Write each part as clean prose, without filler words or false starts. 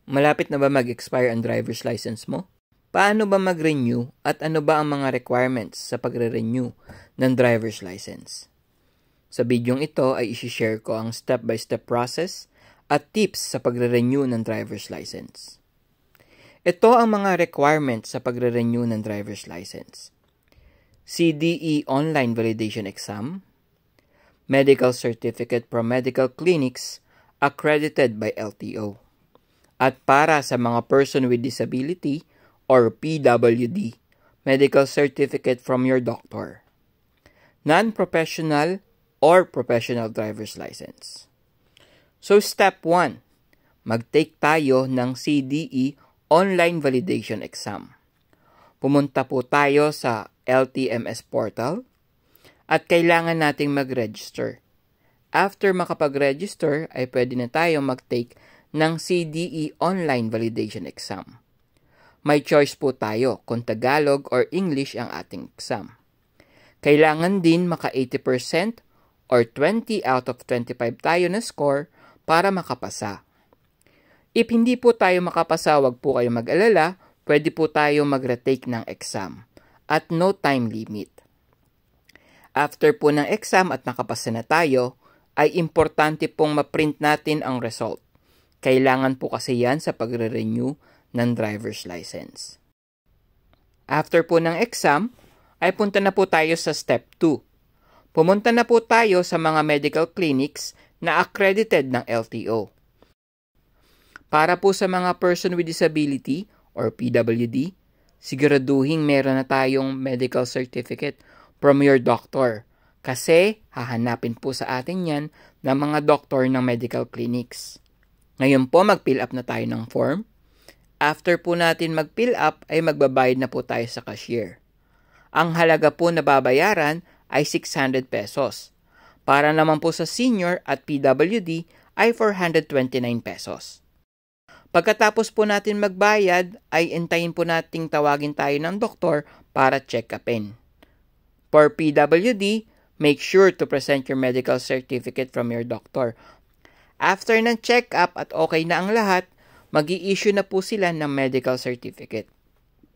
Malapit na ba mag-expire ang driver's license mo? Paano ba mag-renew at ano ba ang mga requirements sa pagre-renew ng driver's license? Sa bidyong ito ay isi-share ko ang step-by-step process at tips sa pagre-renew ng driver's license. Ito ang mga requirements sa pagre-renew ng driver's license. CDE Online Validation Exam, Medical Certificate from Medical Clinics accredited by LTO. At para sa mga person with disability or PWD, Medical Certificate from your doctor. Non-professional or professional driver's license. So step 1, mag-take tayo ng CDE Online Validation Exam. Pumunta po tayo sa LTMS portal at kailangan nating mag-register. After makapag-register ay pwede na tayo mag-take ng CDE Online Validation Exam. May choice po tayo kung Tagalog or English ang ating exam. Kailangan din maka 80% or 20 out of 25 tayo na score para makapasa. If hindi po tayo makapasa, wag po kayo mag-alala, pwede po tayo mag-retake ng exam at no time limit. After po ng exam at nakapasa na tayo, ay importante pong ma-print natin ang result. Kailangan po kasi yan sa pagre-renew ng driver's license. After po ng exam, ay punta na po tayo sa step 2. Pumunta na po tayo sa mga medical clinics na accredited ng LTO. Para po sa mga person with disability or PWD, siguraduhin meron na tayong medical certificate from your doctor kasi hahanapin po sa atin yan ng mga doktor ng medical clinics. Ngayon po, mag-fill up na tayo ng form. After po natin mag-fill up, ay magbabayad na po tayo sa cashier. Ang halaga po na babayaran ay 600 pesos. Para naman po sa senior at PWD ay 429 pesos. Pagkatapos po natin magbayad, ay intayin po nating tawagin tayo ng doktor para check-upin. For PWD, make sure to present your medical certificate from your doctor. After ng check-up at okay na ang lahat, mag-i-issue na po sila ng medical certificate.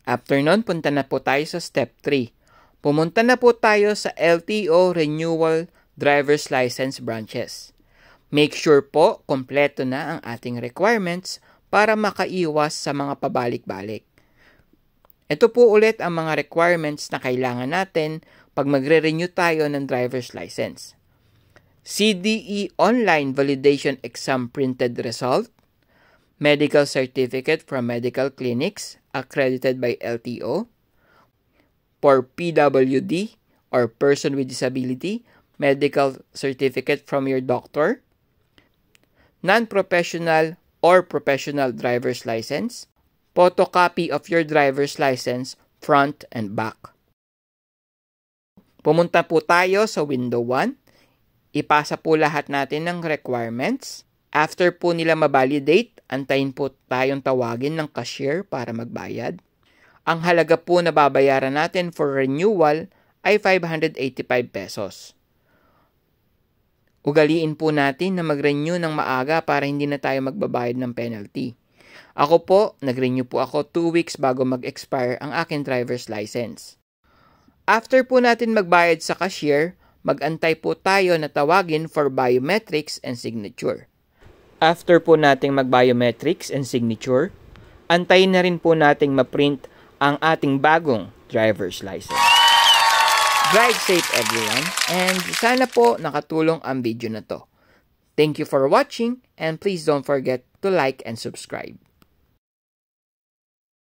After nun, punta na po tayo sa step 3. Pumunta na po tayo sa LTO Renewal Driver's License branches. Make sure po, kompleto na ang ating requirements para makaiwas sa mga pabalik-balik. Ito po ulit ang mga requirements na kailangan natin pag magre-renew tayo ng driver's license. CDE Online Validation Exam Printed Result, Medical Certificate from Medical Clinics accredited by LTO, for PWD or Person with Disability, Medical Certificate from your doctor, Non-Professional or Professional Driver's License, photocopy of your driver's license front and back. Pumunta po tayo sa window 1. Ipasa po lahat natin ng requirements. After po nila ma-validate, antayin po tayong tawagin ng cashier para magbayad. Ang halaga po na babayaran natin for renewal ay 585 pesos. Ugaliin po natin na mag-renew ng maaga para hindi na tayo magbabayad ng penalty. Ako po, nag-renew po ako 2 weeks bago mag-expire ang aking driver's license. After po natin magbayad sa cashier, mag-antay po tayo na tawagin for biometrics and signature. After po nating mag-biometrics and signature, antayin na rin po nating ma-print ang ating bagong driver's license. Drive safe everyone, and sana po nakatulong ang video na to. Thank you for watching and please don't forget to like and subscribe.